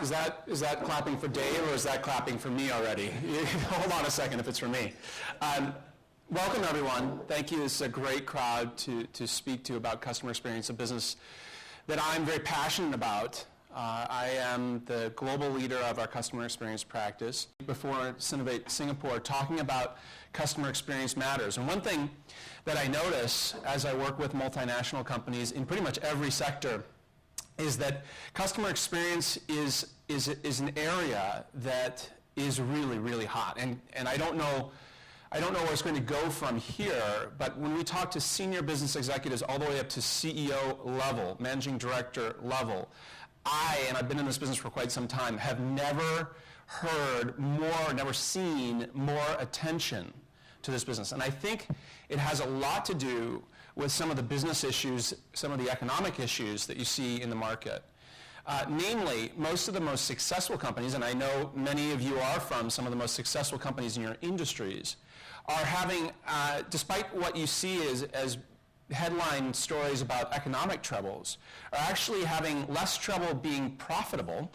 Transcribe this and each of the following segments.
Is that clapping for Dave, or is that clapping for me already? Hold on a second if it's for me. Welcome, everyone. Thank you. This is a great crowd to speak to about customer experience, a business that I'm very passionate about. I am the global leader of our customer experience practice. Before Synovate Singapore, talking about customer experience matters. And one thing that I notice as I work with multinational companies in pretty much every sector is that customer experience is an area that is really, really hot. And I don't know where it's going to go from here, but when we talk to senior business executives all the way up to CEO level, managing director level, and I've been in this business for quite some time, have never seen more attention to this business. And I think it has a lot to do with some of the business issues, some of the economic issues that you see in the market. Namely, most of the most successful companies, and I know many of you are from some of the most successful companies in your industries, are having, despite what you see as headline stories about economic troubles, are actually having less trouble being profitable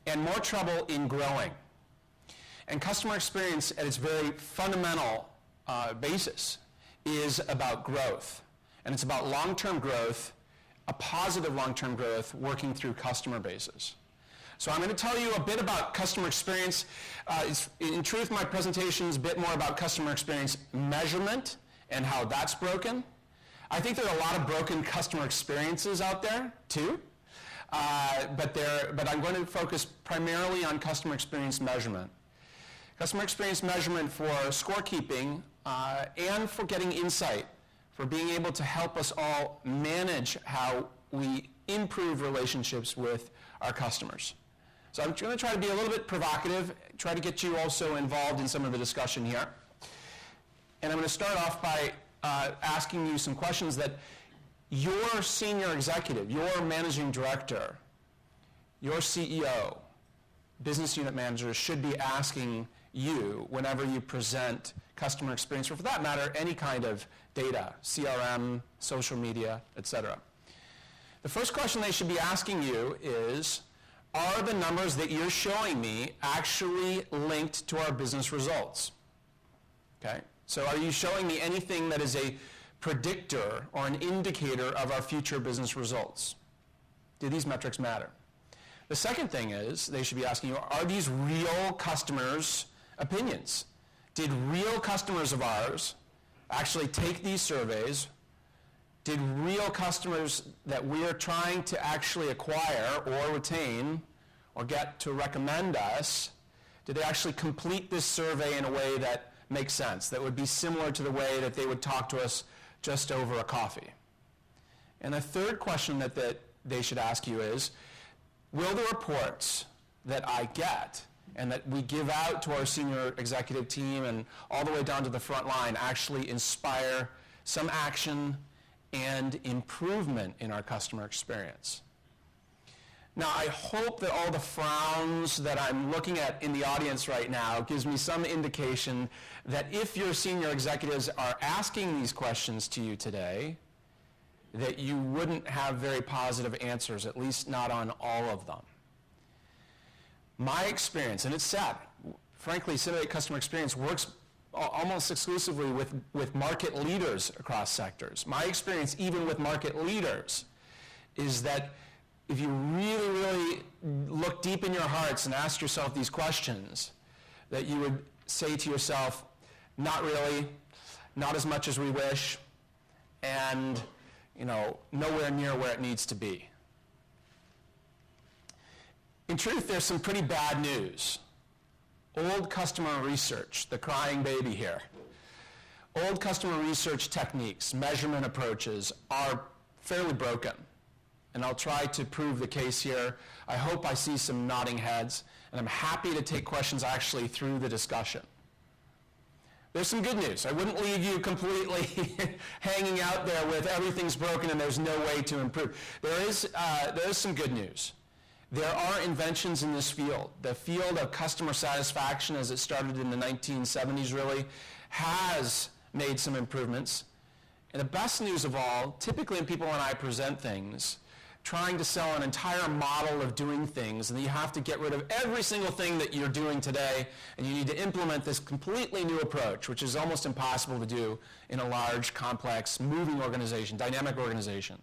and more trouble in growing. And customer experience at its very fundamental basis is about growth. And it's about long-term growth, a positive long-term growth, working through customer bases. So I'm going to tell you a bit about customer experience. In truth, my presentation is a bit more about customer experience measurement and how that's broken. I think there are a lot of broken customer experiences out there, too. But I'm going to focus primarily on customer experience measurement. Customer experience measurement for scorekeeping and for getting insight, for being able to help us all manage how we improve relationships with our customers. So I'm going to try to be a little bit provocative, try to get you also involved in some of the discussion here. And I'm going to start off by asking you some questions that your senior executive, your managing director, your CEO, business unit manager should be asking you whenever you present customer experience, or for that matter, any kind of data, CRM, social media, etc. The first question they should be asking you is, are the numbers that you're showing me actually linked to our business results? Okay? So are you showing me anything that is a predictor or an indicator of our future business results? Do these metrics matter? The second thing is, they should be asking you, are these real customers' opinions? Did real customers of ours actually take these surveys? Did real customers that we are trying to actually acquire or retain or get to recommend us, did they actually complete this survey in a way that makes sense, that would be similar to the way that they would talk to us just over a coffee? And the third question that they should ask you is, will the reports that I get and that we give out to our senior executive team and all the way down to the front line actually inspire some action and improvement in our customer experience? Now, I hope that all the frowns that I'm looking at in the audience right now gives me some indication that if your senior executives are asking these questions to you today, that you wouldn't have very positive answers, at least not on all of them. My experience, and it's sad, frankly, Synovate Customer Experience works almost exclusively with market leaders across sectors. My experience, even with market leaders, is that if you really, really look deep in your hearts and ask yourself these questions, that you would say to yourself, not really, not as much as we wish, and nowhere near where it needs to be. In truth, there's some pretty bad news. Old customer research, the crying baby here. Old customer research techniques, measurement approaches are fairly broken. And I'll try to prove the case here. I hope I see some nodding heads, and I'm happy to take questions actually through the discussion. There's some good news. I wouldn't leave you completely hanging out there with everything's broken and there's no way to improve. There is some good news. There are inventions in this field. The field of customer satisfaction, as it started in the 1970s really, has made some improvements. And the best news of all, typically when people and I present things, trying to sell an entire model of doing things, and you have to get rid of every single thing that you're doing today, and you need to implement this completely new approach, which is almost impossible to do in a large, complex, moving organization, dynamic organization.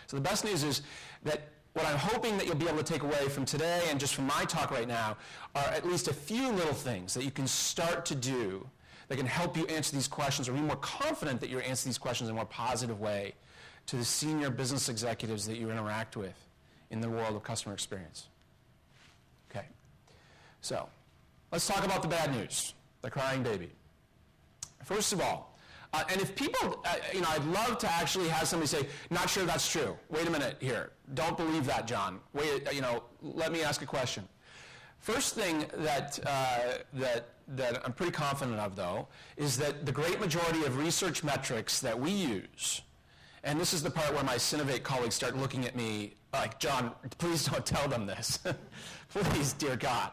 So the best news is that what I'm hoping that you'll be able to take away from today and just from my talk right now are at least a few little things that you can start to do that can help you answer these questions or be more confident that you're answering these questions in a more positive way to the senior business executives that you interact with in the world of customer experience. Okay, so let's talk about the bad news, the crying baby. First of all, and if people, I'd love to actually have somebody say, not sure that's true. Wait a minute here. Don't believe that, John. Wait, let me ask a question. First thing that I'm pretty confident of, though, is that the great majority of research metrics that we use, and this is the part where my Synovate colleagues start looking at me like, John, please don't tell them this. Please, dear God.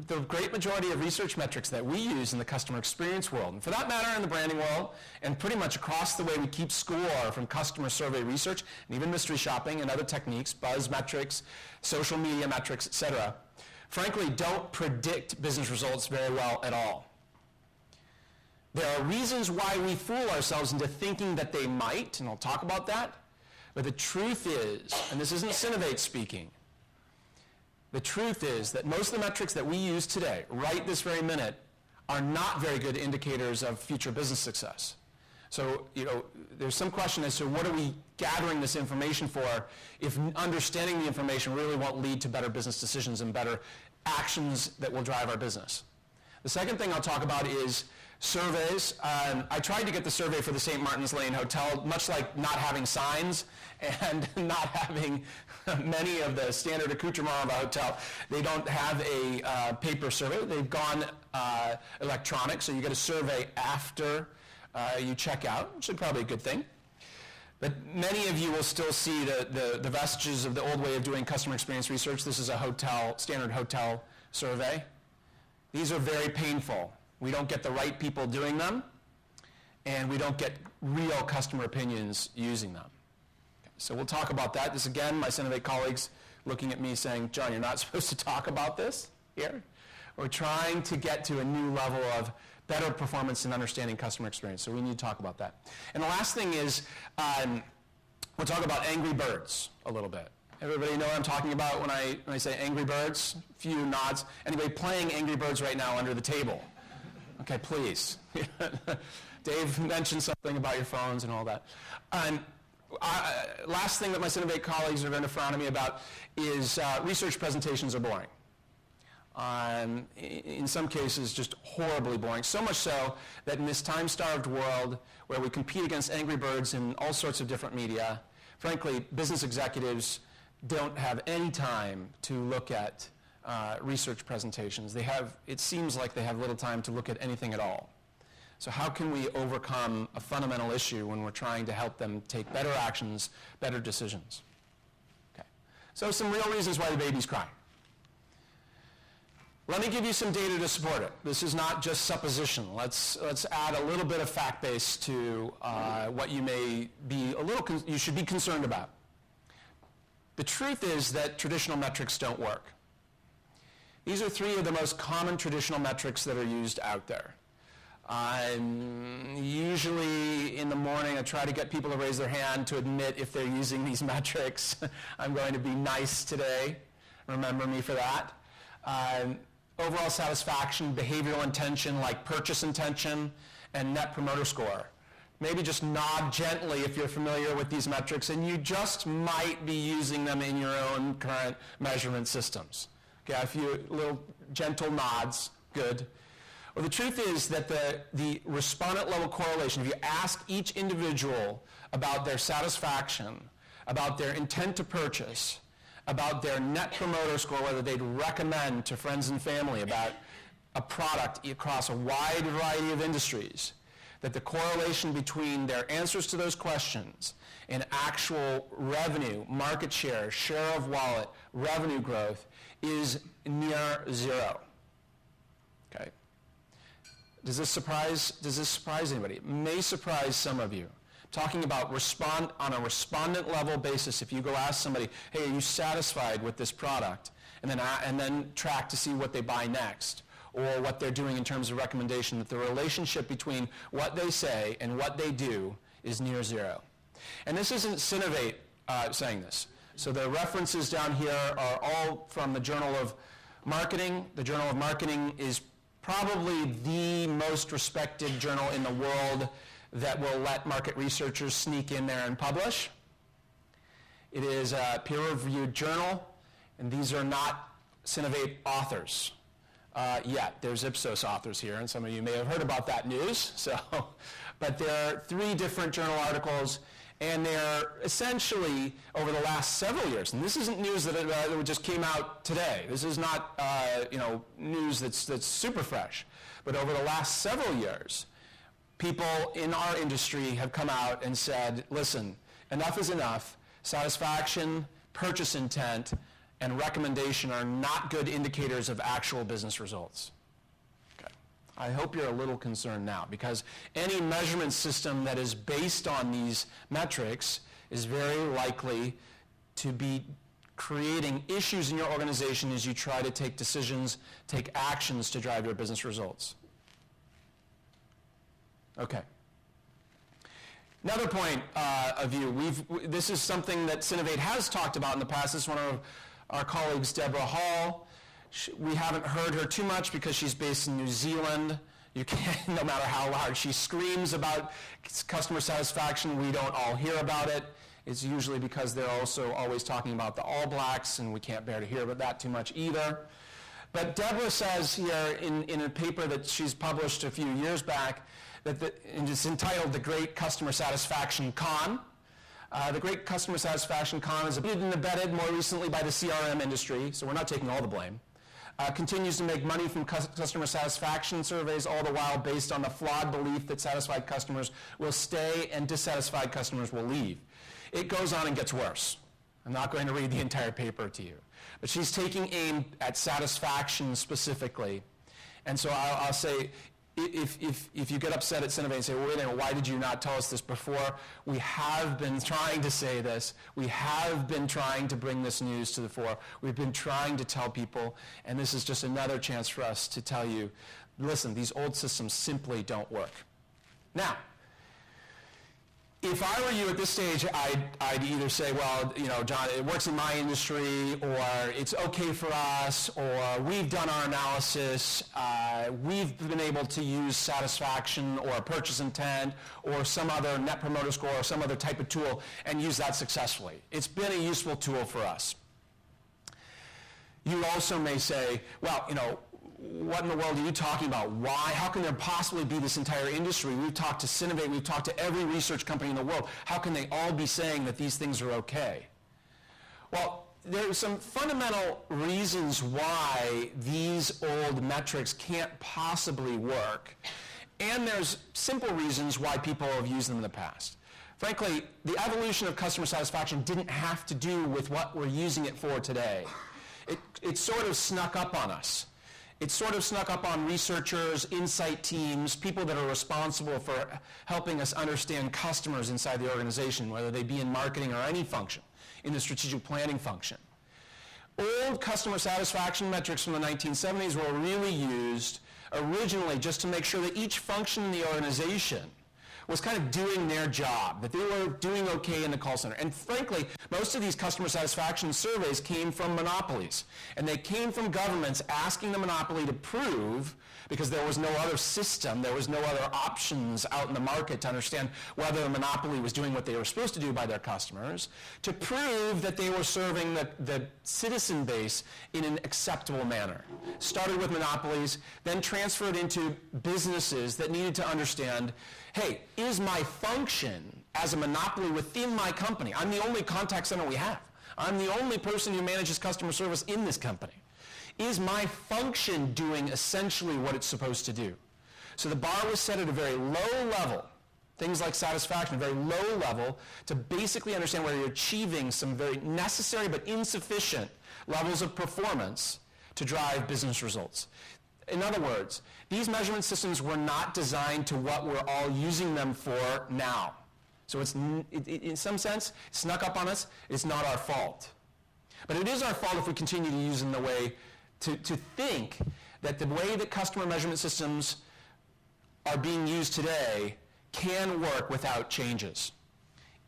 The great majority of research metrics that we use in the customer experience world, and for that matter in the branding world, and pretty much across the way we keep score from customer survey research, and even mystery shopping and other techniques, buzz metrics, social media metrics, etc., frankly, don't predict business results very well at all. There are reasons why we fool ourselves into thinking that they might, and I'll talk about that, but the truth is, and this isn't Synovate speaking, the truth is that most of the metrics that we use today, right this very minute, are not very good indicators of future business success. So, there's some question as to what are we gathering this information for if understanding the information really won't lead to better business decisions and better actions that will drive our business. The second thing I'll talk about is surveys. I tried to get the survey for the St. Martin's Lane Hotel, much like not having signs and not having many of the standard accoutrements of a hotel. They don't have a paper survey. They've gone electronic, so you get a survey after you check out, which is probably a good thing. But many of you will still see the vestiges of the old way of doing customer experience research. This is a standard hotel survey. These are very painful. We don't get the right people doing them, and we don't get real customer opinions using them. Okay, so we'll talk about that. This, again, my Synovate colleagues looking at me saying, John, you're not supposed to talk about this here. We're trying to get to a new level of better performance in understanding customer experience, so we need to talk about that. And the last thing is, we'll talk about Angry Birds a little bit. Everybody know what I'm talking about when I say Angry Birds? A few nods. Anybody playing Angry Birds right now under the table? Okay, please. Dave mentioned something about your phones and all that. Last thing that my Synovate colleagues are going to frown at me about is research presentations are boring. In some cases, just horribly boring. So much so that in this time-starved world where we compete against Angry Birds in all sorts of different media, frankly, business executives don't have any time to look at research presentations. It seems like they have little time to look at anything at all. So how can we overcome a fundamental issue when we're trying to help them take better actions, better decisions? Okay. So some real reasons why the babies cry. Let me give you some data to support it. This is not just supposition. Let's add a little bit of fact base to what you may be you should be concerned about. The truth is that traditional metrics don't work. These are three of the most common traditional metrics that are used out there. Usually in the morning, I try to get people to raise their hand to admit if they're using these metrics. I'm going to be nice today. Remember me for that. Overall satisfaction, behavioral intention like purchase intention, and net promoter score. Maybe just nod gently if you're familiar with these metrics, and you just might be using them in your own current measurement systems. Okay, a few little gentle nods, good. Well, the truth is that the respondent level correlation, if you ask each individual about their satisfaction, about their intent to purchase, about their net promoter score, whether they'd recommend to friends and family about a product across a wide variety of industries, that the correlation between their answers to those questions and actual revenue, market share, share of wallet, revenue growth is near zero. Okay. Does this surprise anybody? It may surprise some of you. talking about on a respondent level basis. If you go ask somebody, hey, are you satisfied with this product? And then track to see what they buy next, or what they're doing in terms of recommendation, that the relationship between what they say and what they do is near zero. And this isn't Synovate saying this. So the references down here are all from the Journal of Marketing. The Journal of Marketing is probably the most respected journal in the world that will let market researchers sneak in there and publish. It is a peer-reviewed journal, and these are not Synovate authors yet. There's Ipsos authors here, and some of you may have heard about that news. But there are 3 different journal articles, and they're essentially over the last several years. And this isn't news that just came out today. This is not news that's super fresh. But over the last several years, people in our industry have come out and said, listen, enough is enough. Satisfaction, purchase intent, and recommendation are not good indicators of actual business results. Okay. I hope you're a little concerned now, because any measurement system that is based on these metrics is very likely to be creating issues in your organization as you try to take decisions, take actions to drive your business results. Okay. Another point of view, this is something that Synovate has talked about in the past. This is one of our colleagues, Deborah Hall. We haven't heard her too much because she's based in New Zealand. You can't, no matter how loud she screams about customer satisfaction, we don't all hear about it. It's usually because they're also always talking about the All Blacks, and we can't bear to hear about that too much either. But Deborah says here in a paper that she's published a few years back, and it's entitled The Great Customer Satisfaction Con. The Great Customer Satisfaction Con is aided and abetted more recently by the CRM industry, so we're not taking all the blame. Continues to make money from customer satisfaction surveys, all the while based on the flawed belief that satisfied customers will stay and dissatisfied customers will leave. It goes on and gets worse. I'm not going to read the entire paper to you. But she's taking aim at satisfaction specifically. And so I'll say, if you get upset at Synovate and say, well, wait a minute, why did you not tell us this before? We have been trying to say this. We have been trying to bring this news to the fore. We've been trying to tell people, and this is just another chance for us to tell you, listen, these old systems simply don't work. Now, if I were you at this stage, I'd either say, well, John, it works in my industry, or it's okay for us, or we've done our analysis, we've been able to use satisfaction or purchase intent or some other net promoter score or some other type of tool and use that successfully. It's been a useful tool for us. You also may say, well, what in the world are you talking about? Why? How can there possibly be this entire industry? We've talked to Synovate, we've talked to every research company in the world. How can they all be saying that these things are okay? Well, there are some fundamental reasons why these old metrics can't possibly work. And there's simple reasons why people have used them in the past. Frankly, the evolution of customer satisfaction didn't have to do with what we're using it for today. It sort of snuck up on us. It sort of snuck up on researchers, insight teams, people that are responsible for helping us understand customers inside the organization, whether they be in marketing or any function, in the strategic planning function. Old customer satisfaction metrics from the 1970s were really used originally just to make sure that each function in the organization was kind of doing their job, that they were doing okay in the call center. And frankly, most of these customer satisfaction surveys came from monopolies. And they came from governments asking the monopoly to prove, because there was no other system, there was no other options out in the market to understand whether the monopoly was doing what they were supposed to do by their customers, to prove that they were serving the citizen base in an acceptable manner. Started with monopolies, then transferred into businesses that needed to understand, hey, is my function as a monopoly within my company? I'm the only contact center we have. I'm the only person who manages customer service in this company. Is my function doing essentially what it's supposed to do? So the bar was set at a very low level, things like satisfaction, a very low level, to basically understand whether you're achieving some very necessary but insufficient levels of performance to drive business results. In other words, these measurement systems were not designed to what we're all using them for now. So in some sense, snuck up on us. It's not our fault. But it is our fault if we continue to use in the way to think that the way that customer measurement systems are being used today can work without changes.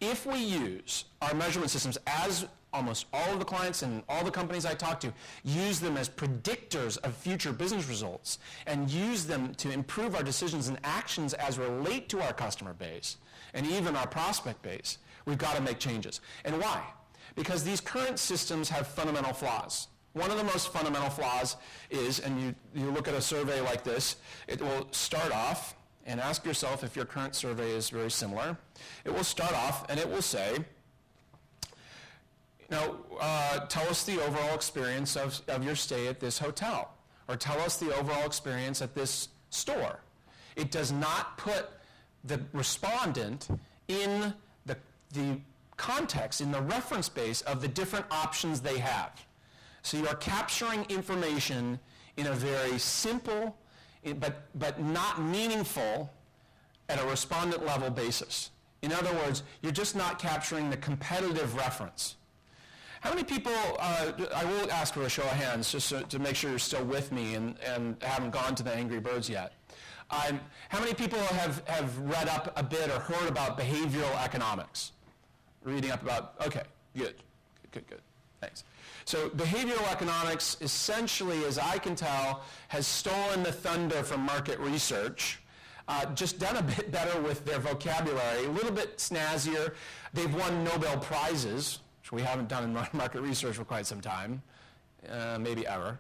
If we use our measurement systems, as almost all of the clients and all the companies I talk to use them as predictors of future business results and use them to improve our decisions and actions as relate to our customer base and even our prospect base, we've got to make changes. And why? Because these current systems have fundamental flaws. One of the most fundamental flaws is, and you look at a survey like this, it will start off, and ask yourself if your current survey is very similar. It will start off and it will say, tell us the overall experience of your stay at this hotel, or tell us the overall experience at this store. It does not put the respondent in the context, in the reference base of the different options they have. So you are capturing information in a very simple, but not meaningful at a respondent level basis. In other words, you're just not capturing the competitive reference. How many people, I will ask for a show of hands just to make sure you're still with me and haven't gone to the Angry Birds yet. How many people have read up a bit or heard about behavioral economics? Reading up about, okay, good, thanks. So behavioral economics essentially, as I can tell, has stolen the thunder from market research, just done a bit better with their vocabulary, a little bit snazzier. They've won Nobel Prizes, which we haven't done in market research for quite some time, maybe ever,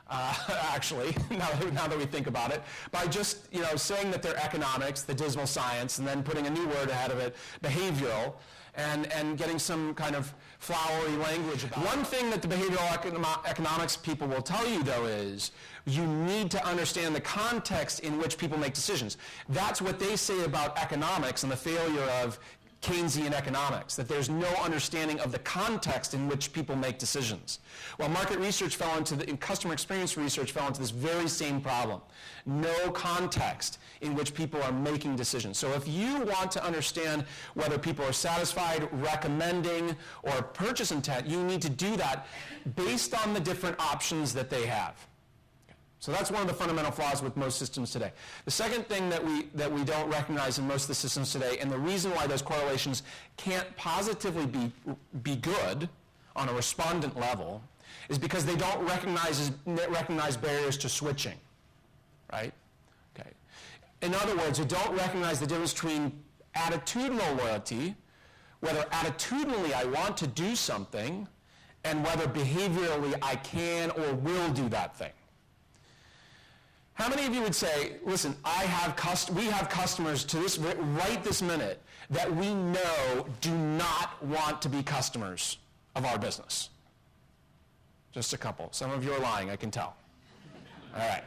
actually, now that we think about it, by just saying that they're economics, the dismal science, and then putting a new word ahead of it, behavioral, and getting some kind of flowery language about it. One thing that the behavioral economics people will tell you, though, is you need to understand the context in which people make decisions. That's what they say about economics and the failure of Keynesian economics, that there's no understanding of the context in which people make decisions. Well, market research and customer experience research fell into this very same problem. No context in which people are making decisions. So if you want to understand whether people are satisfied, recommending, or purchase intent, you need to do that based on the different options that they have. So that's one of the fundamental flaws with most systems today. The second thing that we don't recognize in most of the systems today, and the reason why those correlations can't positively be good on a respondent level, is because they don't recognize barriers to switching, right? Okay. In other words, they don't recognize the difference between attitudinal loyalty, whether attitudinally I want to do something, and whether behaviorally I can or will do that thing. How many of you would say, listen, we have customers to this right this minute that we know do not want to be customers of our business? Just a couple. Some of you are lying, I can tell. All right.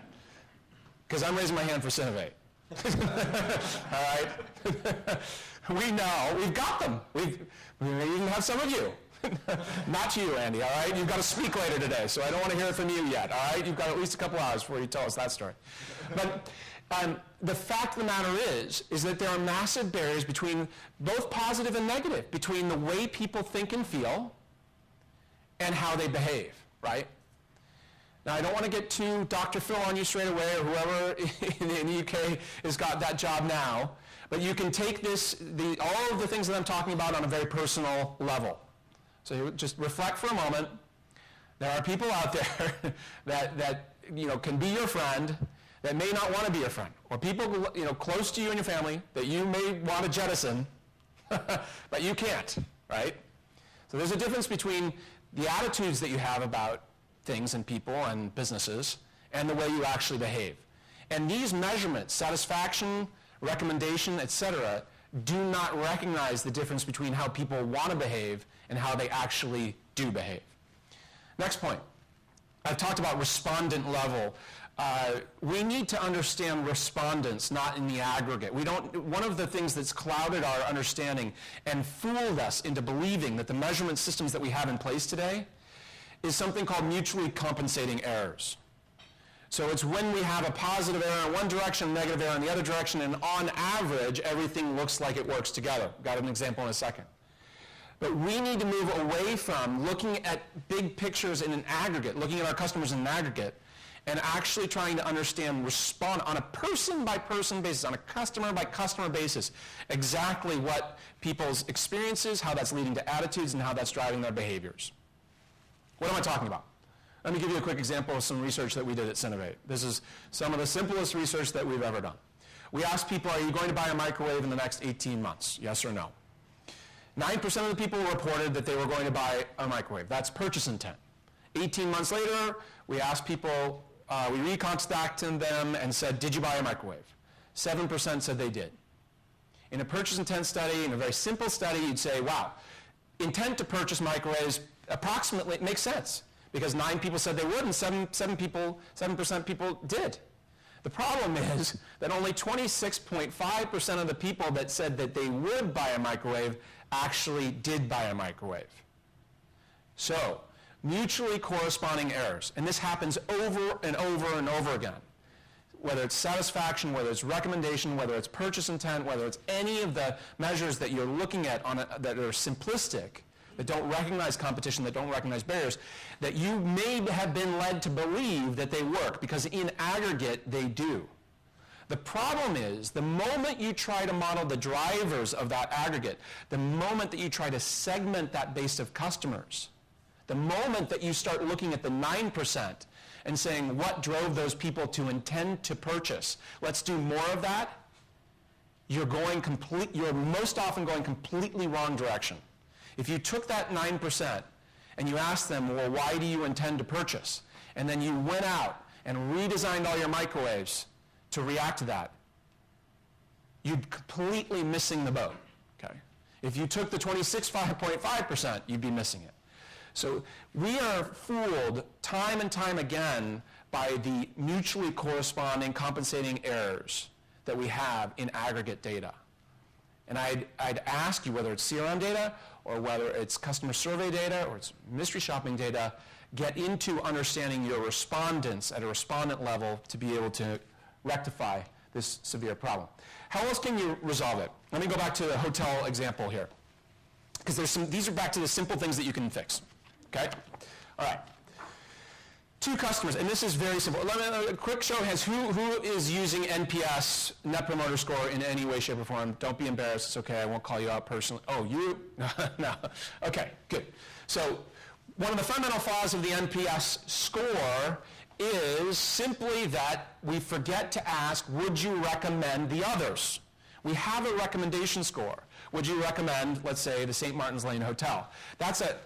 Because I'm raising my hand for Synovate. All right. We know. We've got them. We even have some of you. Not you, Andy, all right? You've got to speak later today, so I don't want to hear it from you yet, all right? You've got at least a couple hours before you tell us that story. But the fact of the matter is that there are massive barriers between both positive and negative, between the way people think and feel and how they behave, right? Now, I don't want to get too Dr. Phil on you straight away, or whoever in the UK has got that job now, but you can take all of the things that I'm talking about on a very personal level. So you just reflect for a moment. There are people out there that can be your friend that may not want to be your friend, or people close to you and your family that you may want to jettison, but you can't, right? So there's a difference between the attitudes that you have about things and people and businesses and the way you actually behave. And these measurements, satisfaction, recommendation, etc., do not recognize the difference between how people want to behave and how they actually do behave. Next point. I've talked about respondent level. We need to understand respondents, not in the aggregate. One of the things that's clouded our understanding and fooled us into believing that the measurement systems that we have in place today is something called mutually compensating errors. So it's when we have a positive error in one direction, negative error in the other direction, and on average, everything looks like it works together. Got an example in a second. But we need to move away from looking at big pictures in an aggregate, looking at our customers in an aggregate, and actually trying to understand, respond on a person-by-person basis, on a customer-by-customer basis, exactly what people's experiences, how that's leading to attitudes, and how that's driving their behaviors. What am I talking about? Let me give you a quick example of some research that we did at Synovate. This is some of the simplest research that we've ever done. We asked people, are you going to buy a microwave in the next 18 months? Yes or no? 9% of the people reported that they were going to buy a microwave. That's purchase intent. 18 months later, we asked people, we recontacted them and said, did you buy a microwave? 7% said they did. In a purchase intent study, in a very simple study, you'd say, wow, intent to purchase microwaves approximately, it makes sense, because 9 people said they would and 7% people did. The problem is that only 26.5% of the people that said that they would buy a microwave actually did buy a microwave. So, mutually corresponding errors, and this happens over and over and over again. Whether it's satisfaction, whether it's recommendation, whether it's purchase intent, whether it's any of the measures that you're looking at that are simplistic, that don't recognize competition, that don't recognize barriers, that you may have been led to believe that they work, because in aggregate they do. The problem is, the moment you try to model the drivers of that aggregate, the moment that you try to segment that base of customers, the moment that you start looking at the 9% and saying what drove those people to intend to purchase, let's do more of that, you're most often going completely wrong direction. If you took that 9% and you asked them, well, why do you intend to purchase? And then you went out and redesigned all your microwaves to react to that, you'd completely missing the boat, okay? If you took the 26.5%, you'd be missing it. So we are fooled time and time again by the mutually corresponding compensating errors that we have in aggregate data. And I'd ask you, whether it's CRM data or whether it's customer survey data or it's mystery shopping data, get into understanding your respondents at a respondent level to be able to rectify this severe problem. How else can you resolve it? Let me go back to the hotel example here, because these are back to the simple things that you can fix. Okay? All right. 2 customers, and this is very simple. A quick show of hands. Who is using NPS, Net Promoter Score, in any way, shape, or form? Don't be embarrassed. It's okay. I won't call you out personally. Oh, you? No. Okay, good. So one of the fundamental flaws of the NPS score is simply that we forget to ask, would you recommend the others? We have a recommendation score. Would you recommend, let's say, the St. Martin's Lane Hotel? That's a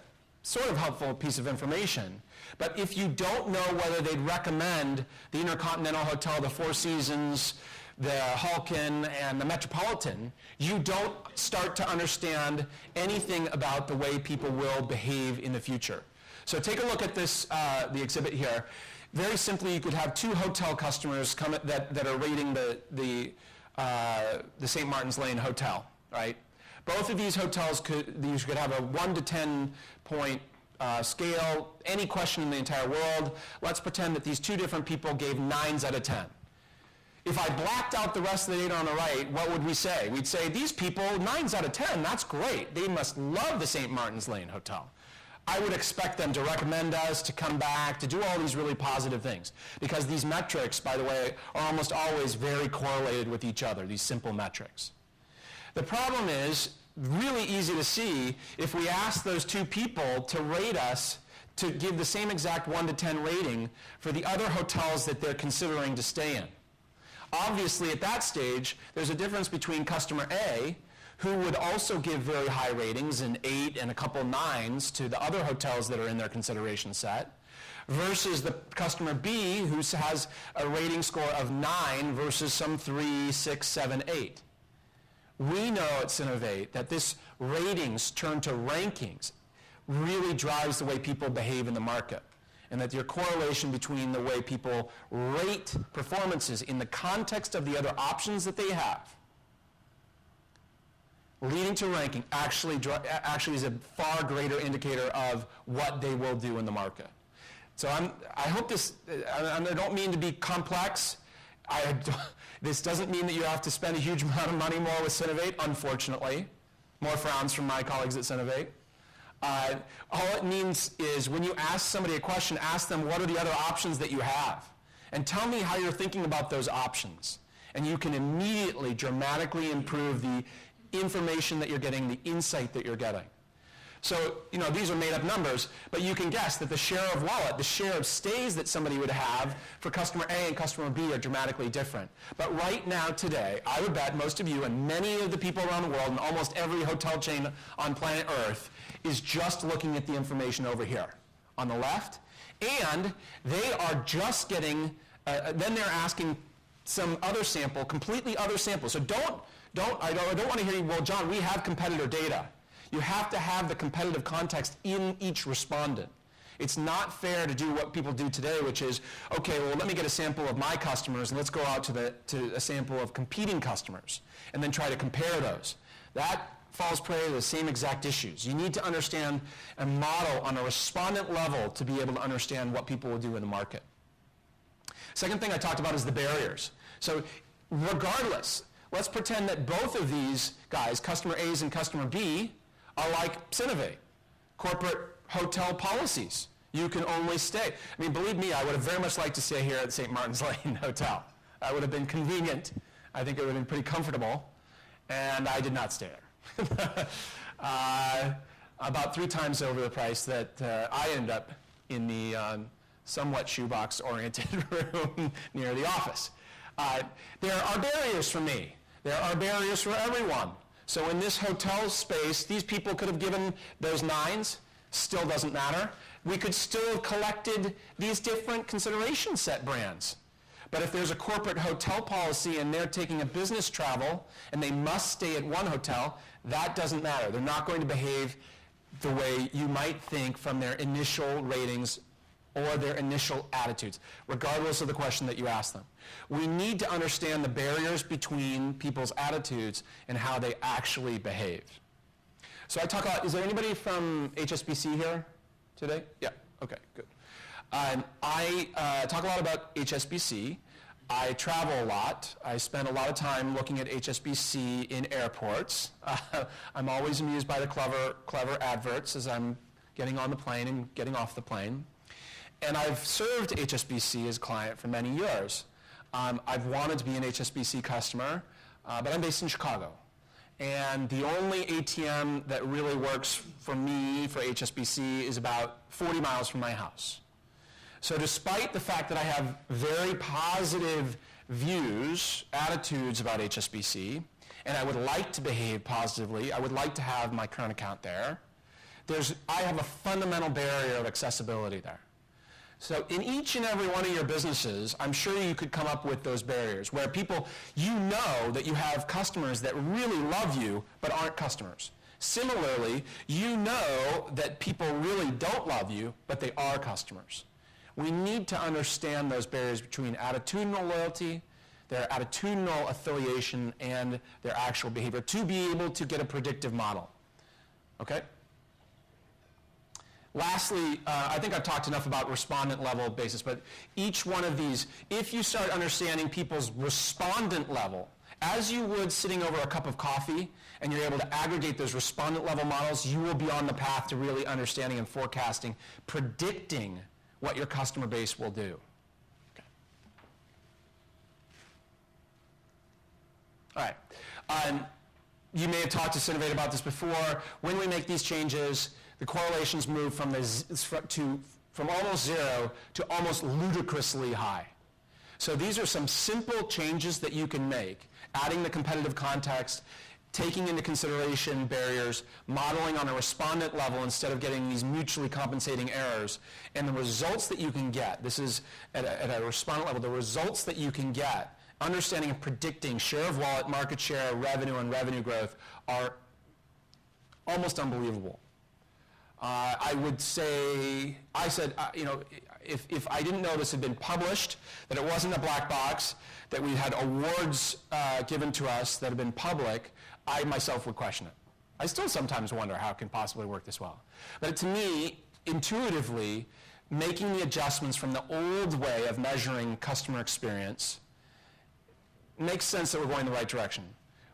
sort of helpful piece of information. But if you don't know whether they'd recommend the Intercontinental Hotel, the Four Seasons, the Halkin, and the Metropolitan, you don't start to understand anything about the way people will behave in the future. So take a look at this, the exhibit here. Very simply, you could have 2 hotel customers that are rating the St. Martin's Lane Hotel, right? Both of these hotels could have a 1 to 10 point scale, any question in the entire world. Let's pretend that these 2 different people gave 9s out of 10. If I blacked out the rest of the data on the right, what would we say? We'd say, these people, 9s out of 10, that's great. They must love the St. Martin's Lane Hotel. I would expect them to recommend us, to come back, to do all these really positive things. Because these metrics, by the way, are almost always very correlated with each other, these simple metrics. The problem is, really easy to see, if we ask those 2 people to rate us, to give the same exact 1 to 10 rating for the other hotels that they're considering to stay in. Obviously, at that stage, there's a difference between customer A, who would also give very high ratings, an 8 and a couple 9s to the other hotels that are in their consideration set, versus the customer B, who has a rating score of 9 versus some 3, 6, 7, 8. We know at Synovate that this ratings turned to rankings really drives the way people behave in the market, and that your correlation between the way people rate performances in the context of the other options that they have leading to ranking actually is a far greater indicator of what they will do in the market. So I hope this, I don't mean to be complex. This doesn't mean that you have to spend a huge amount of money more with Synovate, unfortunately. More frowns from my colleagues at Synovate. All it means is when you ask somebody a question, ask them what are the other options that you have. And tell me how you're thinking about those options. And you can immediately dramatically improve the information that you're getting, the insight that you're getting. So, these are made up numbers, but you can guess that the share of wallet, the share of stays that somebody would have for customer A and customer B are dramatically different. But right now, today, I would bet most of you and many of the people around the world and almost every hotel chain on planet Earth is just looking at the information over here on the left, and they are just getting, then they're asking some other sample, completely other sample. So I don't want to hear you, well, John, we have competitor data. You have to have the competitive context in each respondent. It's not fair to do what people do today, which is, okay, well, let me get a sample of my customers, and let's go out to a sample of competing customers, and then try to compare those. That falls prey to the same exact issues. You need to understand and model on a respondent level to be able to understand what people will do in the market. Second thing I talked about is the barriers. So regardless, let's pretend that both of these guys, customer A's and customer B, are like Synovate, corporate hotel policies. You can only stay. I mean, believe me, I would have very much liked to stay here at St. Martin's Lane Hotel. That would have been convenient. I think it would have been pretty comfortable, and I did not stay there. About 3 times over the price that I ended up in the somewhat shoebox-oriented room near the office. There are barriers for me. There are barriers for everyone. So in this hotel space, these people could have given those 9s, still doesn't matter. We could still have collected these different consideration set brands. But if there's a corporate hotel policy and they're taking a business travel and they must stay at one hotel, that doesn't matter. They're not going to behave the way you might think from their initial ratings or their initial attitudes, regardless of the question that you ask them. We need to understand the barriers between people's attitudes and how they actually behave. So I talk a lot, is there anybody from HSBC here today? Yeah, okay, good. I talk a lot about HSBC. I travel a lot. I spend a lot of time looking at HSBC in airports. I'm always amused by the clever adverts as I'm getting on the plane and getting off the plane. And I've served HSBC as a client for many years. I've wanted to be an HSBC customer, but I'm based in Chicago. And the only ATM that really works for me for HSBC is about 40 miles from my house. So despite the fact that I have very positive views, attitudes about HSBC, and I would like to behave positively, I would like to have my current account there, I have a fundamental barrier of accessibility there. So in each and every one of your businesses, I'm sure you could come up with those barriers where people, you know that you have customers that really love you but aren't customers. Similarly, you know that people really don't love you but they are customers. We need to understand those barriers between attitudinal loyalty, their attitudinal affiliation, and their actual behavior to be able to get a predictive model. Okay? Lastly, I think I've talked enough about respondent level basis, but each one of these, if you start understanding people's respondent level, as you would sitting over a cup of coffee, and you're able to aggregate those respondent level models, you will be on the path to really understanding and forecasting, predicting what your customer base will do. Okay. All right. You may have talked to Synovate about this before. When we make these changes, the correlations move from almost 0 to almost ludicrously high. So these are some simple changes that you can make, adding the competitive context, taking into consideration barriers, modeling on a respondent level instead of getting these mutually compensating errors, and the results that you can get, this is at a respondent level, the results that you can get, understanding and predicting share of wallet, market share, revenue, and revenue growth are almost unbelievable. I would say, if I didn't know this had been published, that it wasn't a black box, that we had awards given to us that have been public, I myself would question it. I still sometimes wonder how it can possibly work this well. But to me, intuitively, making the adjustments from the old way of measuring customer experience, makes sense that we're going the right direction.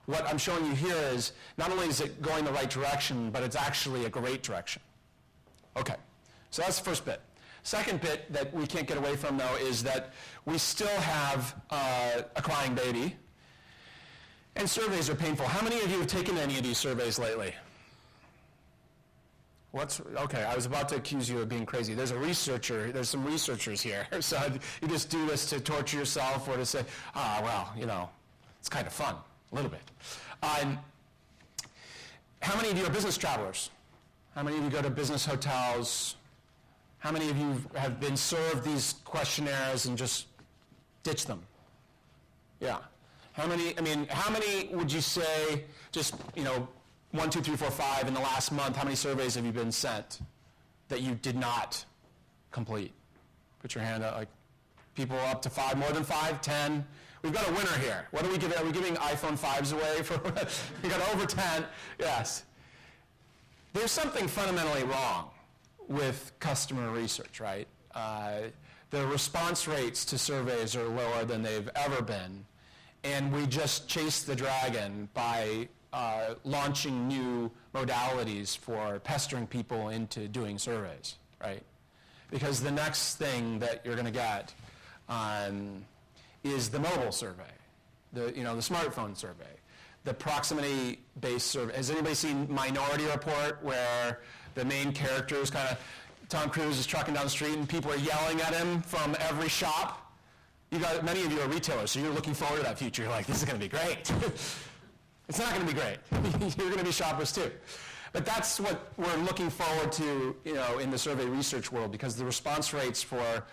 What I'm showing you here is not only is it going the right direction, but it's actually a great direction. Okay, so that's the first bit. Second bit that we can't get away from, though, is that we still have a crying baby, and surveys are painful. How many of you have taken any of these surveys lately? Okay, I was about to accuse you of being crazy. There's some researchers here. So you just do this to torture yourself or to say, well, it's kind of fun, a little bit. How many of you are business travelers? How many of you go to business hotels? How many of you have been served these questionnaires and just ditched them? Yeah. How many would you say, just, 1, 2, 3, 4, 5 in the last month, how many surveys have you been sent that you did not complete? Put your hand up, like people up to 5, more than 5, 10. We've got a winner here. What are we giving? Are we giving iPhone 5s away for? We got over 10. Yes. There's something fundamentally wrong with customer research, right? The response rates to surveys are lower than they've ever been, and we just chase the dragon by launching new modalities for pestering people into doing surveys, right? Because the next thing that you're going to get is the mobile survey, the smartphone survey, the proximity-based survey. Has anybody seen Minority Report, where the main character is Tom Cruise is trucking down the street and people are yelling at him from every shop? Many of you are retailers, so you're looking forward to that future. You're like, this is going to be great. It's not going to be great. You're going to be shoppers too. But that's what we're looking forward to, in the survey research world, because the response rates for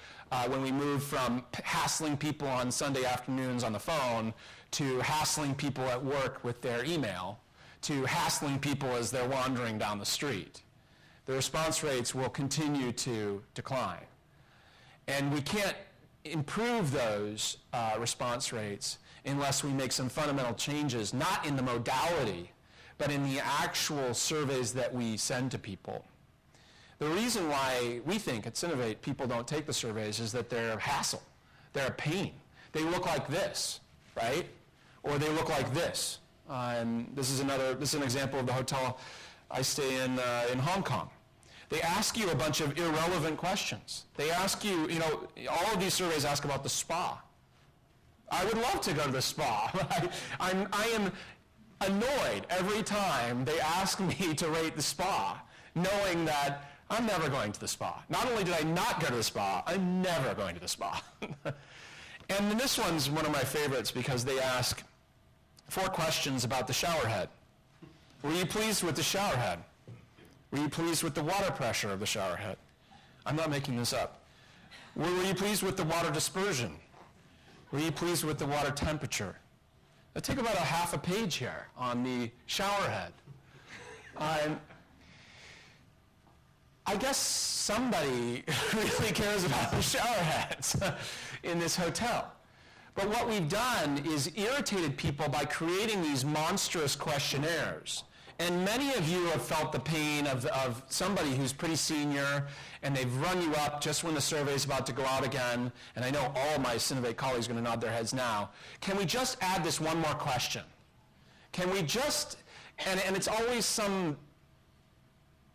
when we move from hassling people on Sunday afternoons on the phone to hassling people at work with their email to hassling people as they're wandering down the street, the response rates will continue to decline. And we can't improve those response rates unless we make some fundamental changes, not in the modality, but in the actual surveys that we send to people. The reason why we think at Synovate people don't take the surveys is that they're a hassle. They're a pain. They look like this, right? Or they look like this. This is an example of the hotel I stay in Hong Kong. They ask you a bunch of irrelevant questions. They ask you, all of these surveys ask about the spa. I would love to go to the spa. I am annoyed every time they ask me to rate the spa, knowing that I'm never going to the spa. Not only did I not go to the spa, I'm never going to the spa. And then this one's one of my favorites because they ask 4 questions about the shower head. Were you pleased with the shower head? Were you pleased with the water pressure of the shower head? I'm not making this up. Were you pleased with the water dispersion? Were you pleased with the water temperature? I take about a half a page here on the shower head. I guess somebody really cares about the shower heads in this hotel. But what we've done is irritated people by creating these monstrous questionnaires. And many of you have felt the pain of somebody who's pretty senior, and they've run you up just when the survey's about to go out again. And I know all of my Synovate colleagues are going to nod their heads now. Can we just add this one more question? Can we just, and it's always some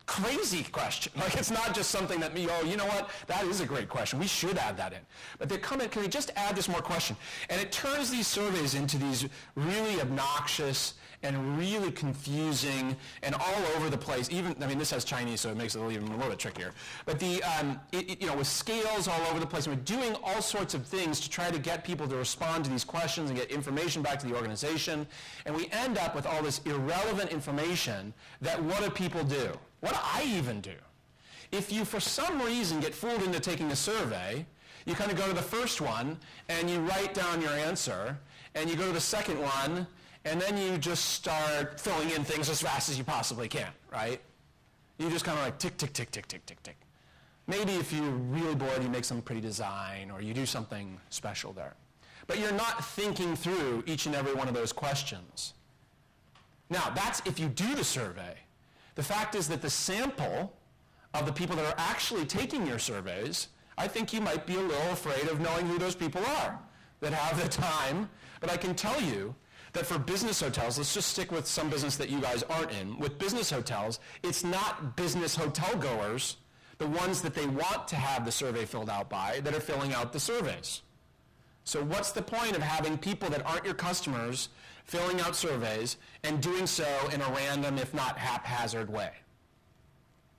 crazy question. Like, it's not just something that, you know what, that is a great question. We should add that in. But they come in, can we just add this more question? And it turns these surveys into these really obnoxious and really confusing and all over the place. This has Chinese, so it makes it even a little bit trickier. But with scales all over the place, we're doing all sorts of things to try to get people to respond to these questions and get information back to the organization. And we end up with all this irrelevant information that what do people do? What do I even do? If you, for some reason, get fooled into taking a survey, you kind of go to the first one, and you write down your answer, and you go to the second one, and then you just start filling in things as fast as you possibly can, right? You just kind of like tick, tick, tick, tick, tick, tick, tick. Maybe if you're really bored, you make some pretty design, or you do something special there. But you're not thinking through each and every one of those questions. Now, that's if you do the survey. The fact is that the sample of the people that are actually taking your surveys, I think you might be a little afraid of knowing who those people are that have the time. But I can tell you that for business hotels, let's just stick with some business that you guys aren't in. With business hotels, it's not business hotel goers, the ones that they want to have the survey filled out by, that are filling out the surveys. So what's the point of having people that aren't your customers filling out surveys and doing so in a random, if not haphazard way?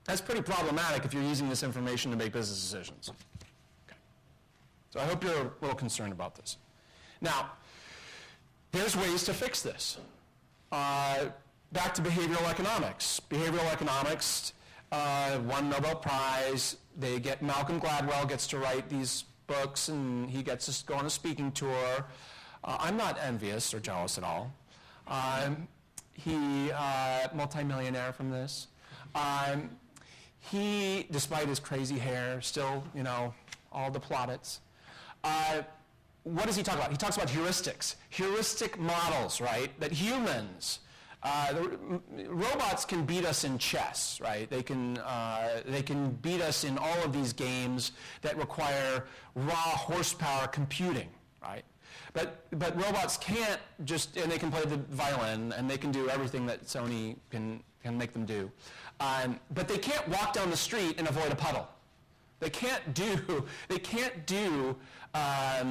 That's pretty problematic if you're using this information to make business decisions. Okay. So I hope you're a little concerned about this. Now, there's ways to fix this. Back to behavioral economics. Behavioral economics won Nobel Prize. Malcolm Gladwell gets to write these books, and he gets to go on a speaking tour. I'm not envious or jealous at all. He, multimillionaire from this. He, despite his crazy hair, still, all the plaudits. What does he talk about? He talks about heuristics. Heuristic models, right? That humans, robots can beat us in chess, right? They can beat us in all of these games that require raw horsepower computing, right? But robots can't just, and they can play the violin, and they can do everything that Sony can make them do. But they can't walk down the street and avoid a puddle. They can't do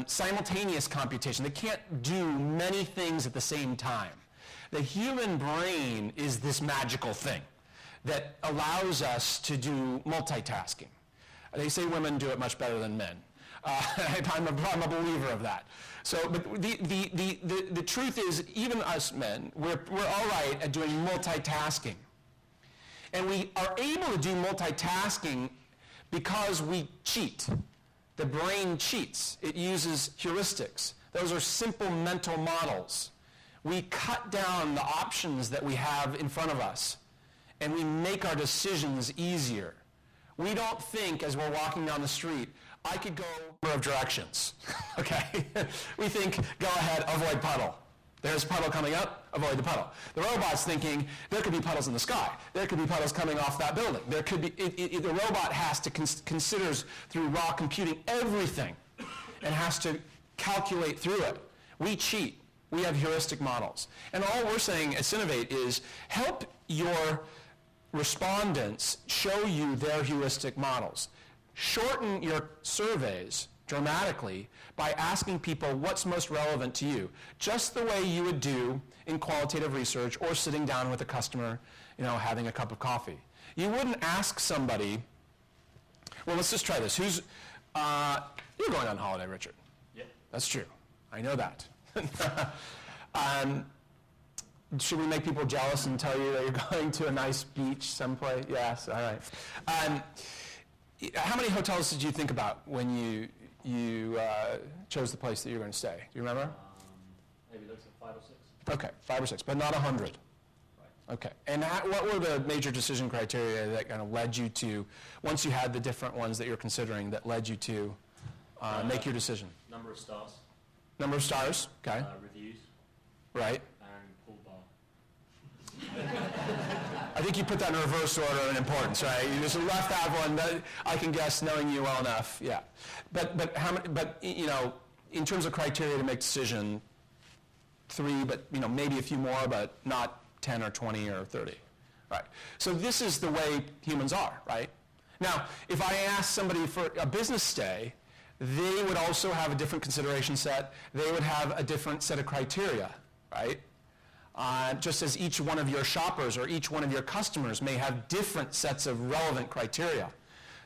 simultaneous computation. They can't do many things at the same time. The human brain is this magical thing that allows us to do multitasking. They say women do it much better than men. I'm a believer of that. So, but the truth is, even us men, we're all right at doing multitasking. And we are able to do multitasking because we cheat. The brain cheats. It uses heuristics. Those are simple mental models. We cut down the options that we have in front of us, and we make our decisions easier. We don't think, as we're walking down the street, I could go a number of directions, okay? We think, go ahead, avoid puddle. There's puddle coming up, avoid the puddle. The robot's thinking, there could be puddles in the sky. There could be puddles coming off that building. There could be, the robot has to considers through raw computing everything and has to calculate through it. We cheat. We have heuristic models. And all we're saying at Synovate is help your respondents show you their heuristic models. Shorten your surveys dramatically by asking people what's most relevant to you, just the way you would do in qualitative research or sitting down with a customer, having a cup of coffee. You wouldn't ask somebody, well, let's just try this. You're going on holiday, Richard. Yeah. That's true. I know that. Should we make people jealous and tell you that you're going to a nice beach someplace? Yes, all right. How many hotels did you think about when you chose the place that you're going to stay? Do you remember? Maybe looks like 5 or 6. Okay, 5 or 6, but not 100. Right. Okay, and what were the major decision criteria that kind of led you to, once you had the different ones that you're considering, that led you to make your decision? Number of stars. Number of stars, okay. Reviews. Right. And pool bar. I think you put that in reverse order in importance, right? You just left that one. I can guess, knowing you well enough, yeah. But how many? But in terms of criteria to make decision, 3, but maybe a few more, but not 10 or 20 or 30, right? So this is the way humans are, right? Now, if I ask somebody for a business stay, they would also have a different consideration set. They would have a different set of criteria, right? Just as each one of your shoppers or each one of your customers may have different sets of relevant criteria.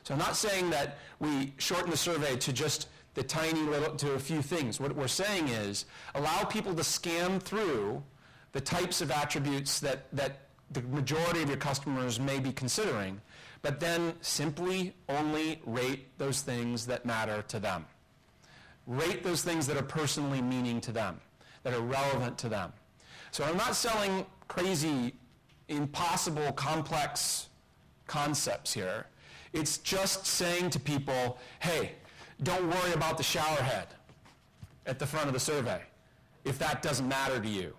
So I'm not saying that we shorten the survey to just the to a few things. What we're saying is allow people to scan through the types of attributes that the majority of your customers may be considering, but then simply only rate those things that matter to them. Rate those things that are personally meaning to them, that are relevant to them. So I'm not selling crazy, impossible, complex concepts here. It's just saying to people, hey, don't worry about the shower head at the front of the survey if that doesn't matter to you.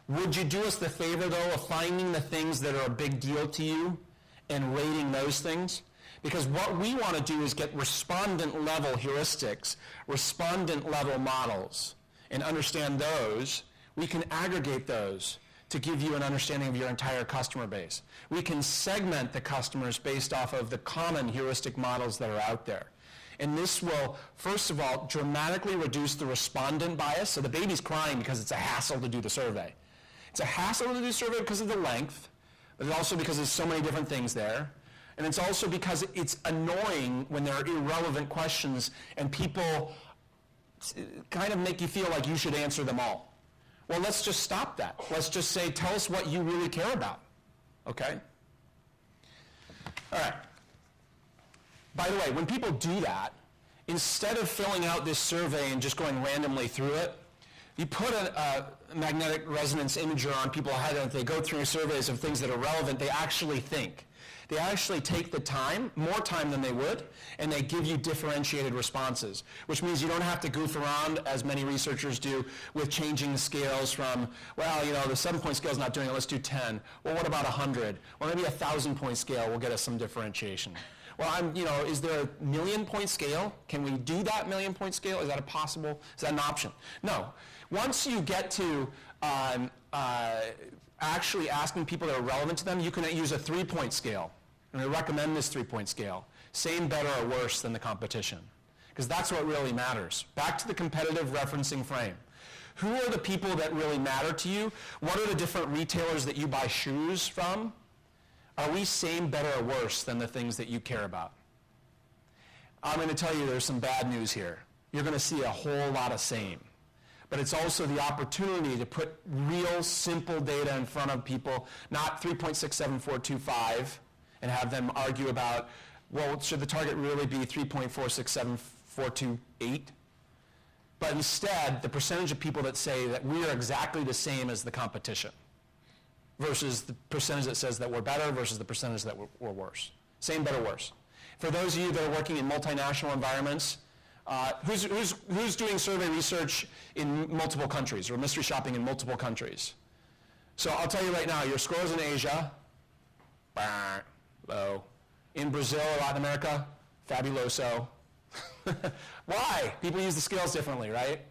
Would you do us the favor, though, of finding the things that are a big deal to you and rating those things? Because what we want to do is get respondent-level heuristics, respondent-level models, and understand those. We can aggregate those to give you an understanding of your entire customer base. We can segment the customers based off of the common heuristic models that are out there. And this will, first of all, dramatically reduce the respondent bias. So the baby's crying because it's a hassle to do the survey. It's a hassle to do the survey because of the length, but also because there's so many different things there. And it's also because it's annoying when there are irrelevant questions and people kind of make you feel like you should answer them all. Well, let's just stop that. Let's just say, tell us what you really care about, okay? All right. By the way, when people do that, instead of filling out this survey and just going randomly through it, you put a magnetic resonance imager on people's head, and if they go through surveys of things that are relevant, they actually think. They actually take the time, more time than they would, and they give you differentiated responses, which means you don't have to goof around, as many researchers do, with changing the scales from, well, you know, the 7-point scale is not doing it, let's do 10. Well, what about 100? Or maybe a 1,000-point scale will get us some differentiation. Well, is there a 1,000,000-point scale? Can we do that 1,000,000-point scale? Is that is that an option? No. Once you get to actually asking people that are relevant to them, you can use a 3-point scale. And I recommend this 3-point scale. Same, better, or worse than the competition. Because that's what really matters. Back to the competitive referencing frame. Who are the people that really matter to you? What are the different retailers that you buy shoes from? Are we same, better, or worse than the things that you care about? I'm going to tell you there's some bad news here. You're going to see a whole lot of same. But it's also the opportunity to put real simple data in front of people, not 3.67425, and have them argue about, well, should the target really be 3.467428? But instead, the percentage of people that say that we are exactly the same as the competition versus the percentage that says that we're better versus the percentage that we're worse. Same, better, worse. For those of you that are working in multinational environments, who's doing survey research in multiple countries or mystery shopping in multiple countries? So I'll tell you right now, your scores in Asia, low. In Brazil or Latin America, fabuloso. Why? People use the scales differently, right?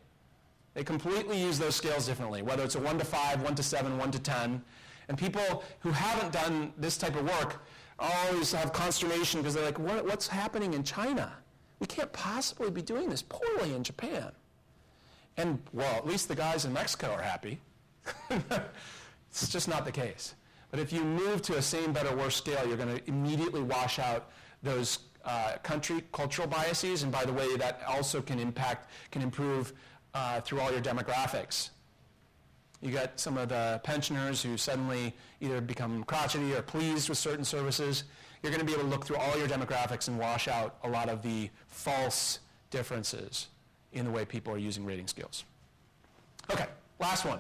They completely use those scales differently, whether it's a 1 to 5, 1 to 7, 1 to 10. And people who haven't done this type of work always have consternation because they're like, what's happening in China? We can't possibly be doing this poorly in Japan. And, well, at least the guys in Mexico are happy. It's just not the case. But if you move to a same, better, worse scale, you're going to immediately wash out those cultural biases. And by the way, that also can improve through all your demographics. You get some of the pensioners who suddenly either become crotchety or pleased with certain services. You're going to be able to look through all your demographics and wash out a lot of the false differences in the way people are using rating scales. Okay, last one.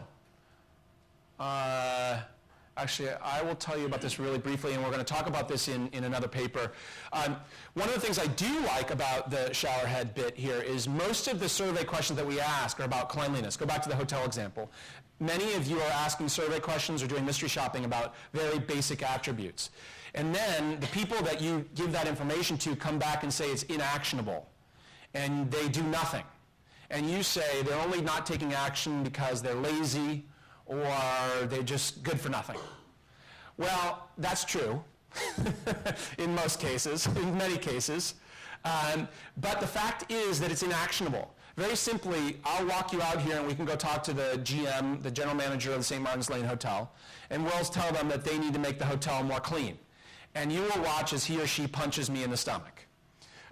Actually, I will tell you about this really briefly, and we're going to talk about this in another paper. One of the things I do like about the shower head bit here is most of the survey questions that we ask are about cleanliness. Go back to the hotel example. Many of you are asking survey questions or doing mystery shopping about very basic attributes. And then the people that you give that information to come back and say it's inactionable, and they do nothing. And you say they're only not taking action because they're lazy or they're just good for nothing. Well, that's true in most cases, in many cases. But the fact is that it's inactionable. Very simply, I'll walk you out here and we can go talk to the GM, the general manager of the St. Martin's Lane Hotel, and we'll tell them that they need to make the hotel more clean. And you will watch as he or she punches me in the stomach.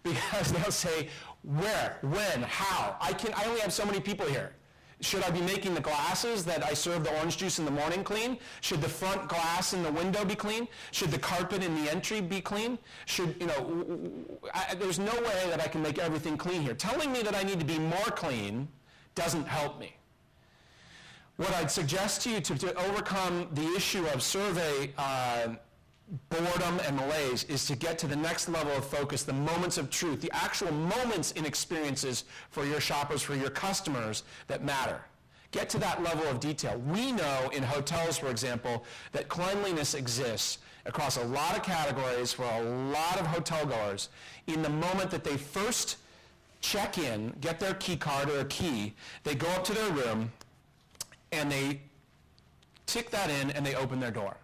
Because they'll say, where, when, how? I only have so many people here. Should I be making the glasses that I serve the orange juice in the morning clean? Should the front glass in the window be clean? Should the carpet in the entry be clean? There's no way that I can make everything clean here. Telling me that I need to be more clean doesn't help me. What I'd suggest to you to overcome the issue of survey boredom and malaise is to get to the next level of focus, the moments of truth, the actual moments in experiences for your shoppers, for your customers that matter. Get to that level of detail. We know in hotels, for example, that cleanliness exists across a lot of categories for a lot of hotel goers. In the moment that they first check in, get their key card or a key, they go up to their room and they tick that in and they open their door.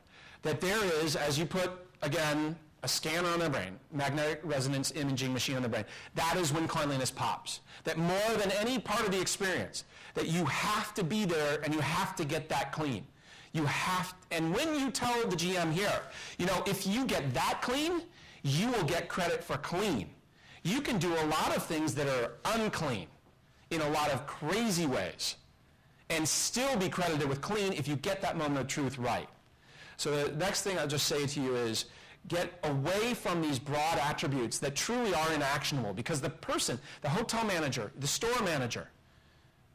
That there is, as you put, again, a scanner on their brain, magnetic resonance imaging machine on their brain, that is when cleanliness pops. That more than any part of the experience, that you have to be there and you have to get that clean. You have, and when you tell the GM here, you know, if you get that clean, you will get credit for clean. You can do a lot of things that are unclean in a lot of crazy ways and still be credited with clean if you get that moment of truth right. So the next thing I'll just say to you is get away from these broad attributes that truly are inactionable, because the person, the hotel manager, the store manager,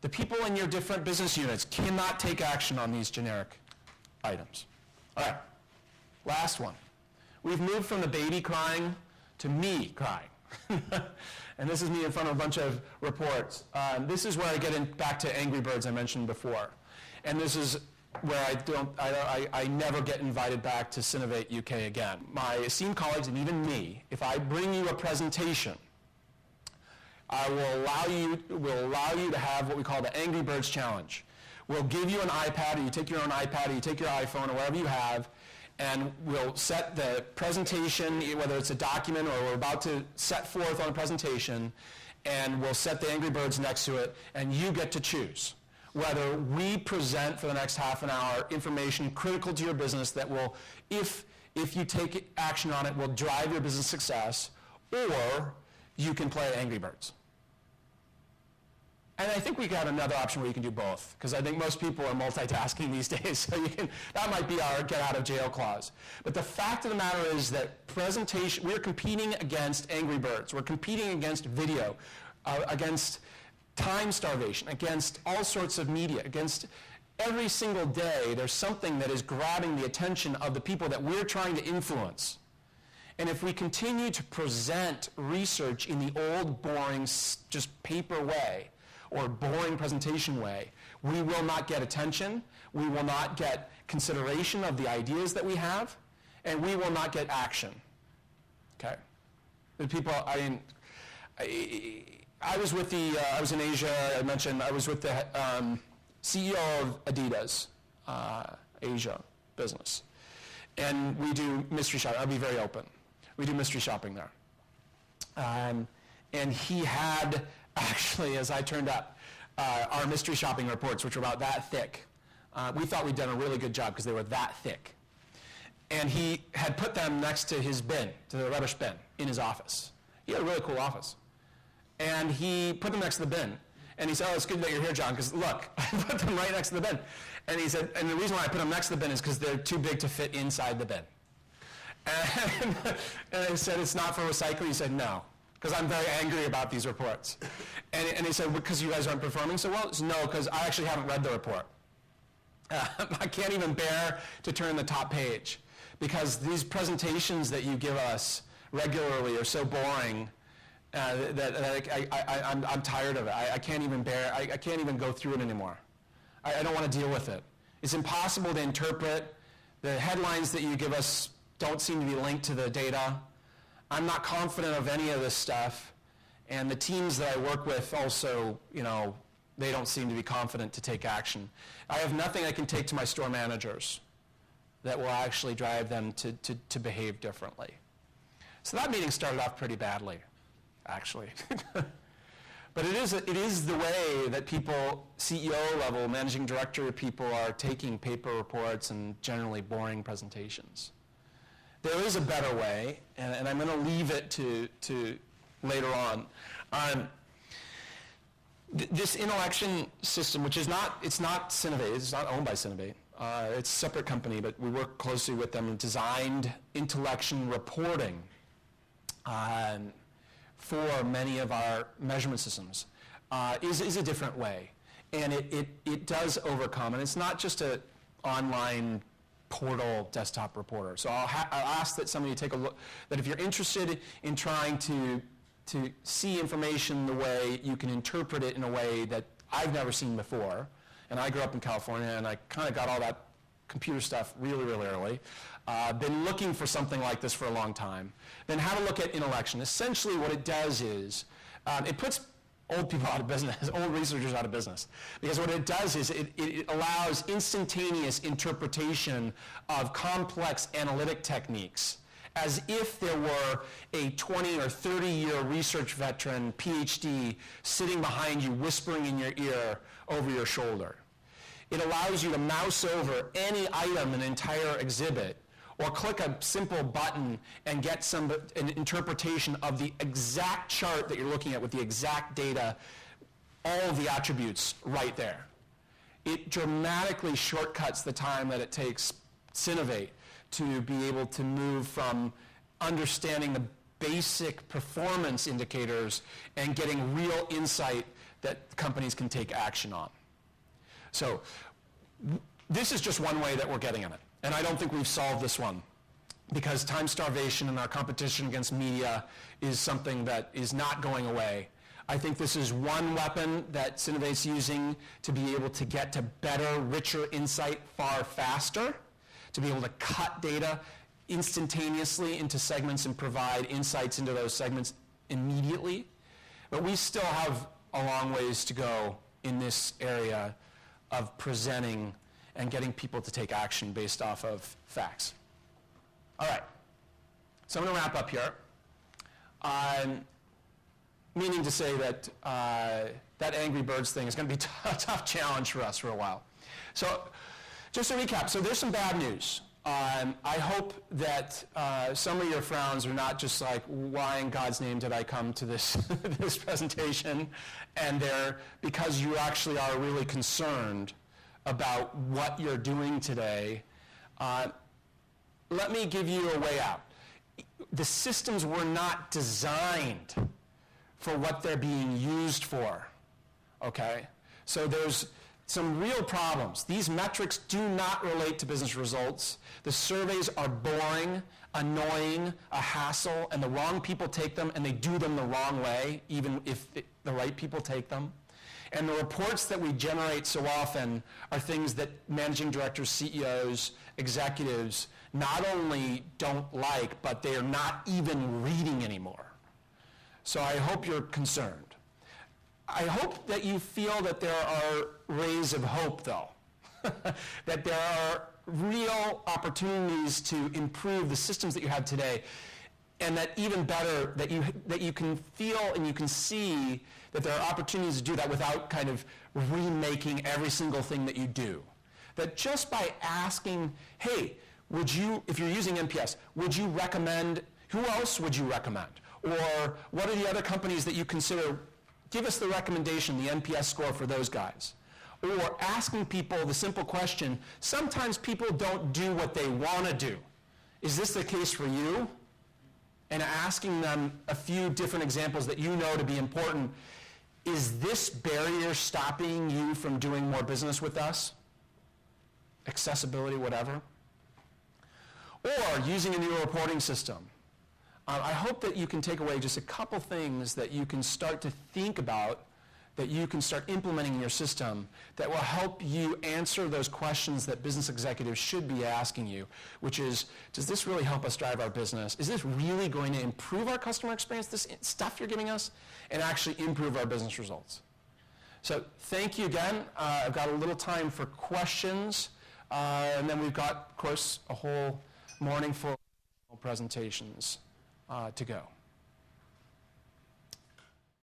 the people in your different business units cannot take action on these generic items. All right, last one. We've moved from the baby crying to me crying. And this is me in front of a bunch of reports. This is where I get back to Angry Birds I mentioned before. And this is where I never get invited back to Synovate UK again. My esteemed colleagues, and even me, if I bring you a presentation, I will allow you to have what we call the Angry Birds Challenge. We'll give you an iPad, or you take your own iPad, or you take your iPhone, or whatever you have, and we'll set the presentation, whether it's a document or we're about to set forth on a presentation, and we'll set the Angry Birds next to it, and you get to choose whether we present for the next half an hour information critical to your business that will, if you take action on it, will drive your business success, or you can play Angry Birds. And I think we got another option where you can do both, because I think most people are multitasking these days, so that might be our get out of jail clause. But the fact of the matter is that presentation, we're competing against Angry Birds, we're competing against video, against time starvation, against all sorts of media, against every single day there's something that is grabbing the attention of the people that we're trying to influence. And if we continue to present research in the old, boring, just paper way, or boring presentation way, we will not get attention, we will not get consideration of the ideas that we have, and we will not get action. Okay? The people, I was with I was in Asia, I mentioned, I was with the CEO of Adidas, Asia business. And we do mystery shopping. I'll be very open. We do mystery shopping there. And he had, actually, as I turned up, our mystery shopping reports, which were about that thick. We thought we'd done a really good job because they were that thick. And he had put them next to his bin, to the rubbish bin, in his office. He had a really cool office. And he put them next to the bin. And he said, oh, it's good that you're here, John, because look, I put them right next to the bin. And he said, and the reason why I put them next to the bin is because they're too big to fit inside the bin. And I said, it's not for recycling? He said, no, because I'm very angry about these reports. And he said, because you guys aren't performing so well? Said, no, because I actually haven't read the report. I can't even bear to turn the top page, because these presentations that you give us regularly are so boring that I'm tired of it. I can't even bear, I can't even go through it anymore. I don't want to deal with it. It's impossible to interpret. The headlines that you give us don't seem to be linked to the data. I'm not confident of any of this stuff. And the teams that I work with also, they don't seem to be confident to take action. I have nothing I can take to my store managers that will actually drive them to behave differently. So that meeting started off pretty badly, actually. But it is the way that people, CEO level, managing director people, are taking paper reports and generally boring presentations. There is a better way, and I'm going to leave it to later on. This intellection system, which is it's not Synovate, it's not owned by Synovate. It's a separate company, but we work closely with them and designed intellection reporting for many of our measurement systems, is a different way. And it does overcome, and it's not just an online portal desktop reporter. So I'll ask that somebody take a look, that if you're interested in trying to see information the way you can interpret it in a way that I've never seen before, and I grew up in California and I kind of got all that computer stuff really, really early, been looking for something like this for a long time, then how to look at intellection. Essentially what it does is it puts old people out of business, old researchers out of business. Because what it does is it allows instantaneous interpretation of complex analytic techniques as if there were a 20 or 30-year research veteran, PhD, sitting behind you, whispering in your ear over your shoulder. It allows you to mouse over any item in an entire exhibit or click a simple button and get an interpretation of the exact chart that you're looking at with the exact data, all of the attributes right there. It dramatically shortcuts the time that it takes Synovate to be able to move from understanding the basic performance indicators and getting real insight that companies can take action on. So this is just one way that we're getting at it. And I don't think we've solved this one, because time starvation and our competition against media is something that is not going away. I think this is one weapon that Synovate's using to be able to get to better, richer insight far faster, to be able to cut data instantaneously into segments and provide insights into those segments immediately. But we still have a long ways to go in this area of presenting and getting people to take action based off of facts. All right, so I'm going to wrap up here. Meaning to say that that Angry Birds thing is going to be a tough challenge for us for a while. So just to recap, so there's some bad news. I hope that some of your frowns are not just like, why in God's name did I come to this, this presentation? And they're because you actually are really concerned about what you're doing today. Let me give you a way out. The systems were not designed for what they're being used for, okay? So there's some real problems. These metrics do not relate to business results. The surveys are boring, annoying, a hassle, and the wrong people take them, and they do them the wrong way, even if the right people take them. And the reports that we generate so often are things that managing directors, CEOs, executives not only don't like, but they are not even reading anymore. So I hope you're concerned. I hope that you feel that there are rays of hope, though, that there are real opportunities to improve the systems that you have today, and that even better, that you can feel and you can see that there are opportunities to do that without kind of remaking every single thing that you do. That just by asking, hey, would you, if you're using NPS, would you recommend, who else would you recommend? Or what are the other companies that you consider? Give us the recommendation, the NPS score for those guys. Or asking people the simple question, sometimes people don't do what they want to do. Is this the case for you? And asking them a few different examples that you know to be important. Is this barrier stopping you from doing more business with us? Accessibility, whatever. Or using a new reporting system. I hope that you can take away just a couple things that you can start to think about, that you can start implementing in your system that will help you answer those questions that business executives should be asking you, which is, does this really help us drive our business? Is this really going to improve our customer experience, this stuff you're giving us, and actually improve our business results? So thank you again. I've got a little time for questions, and then we've got, of course, a whole morning full of presentations to go.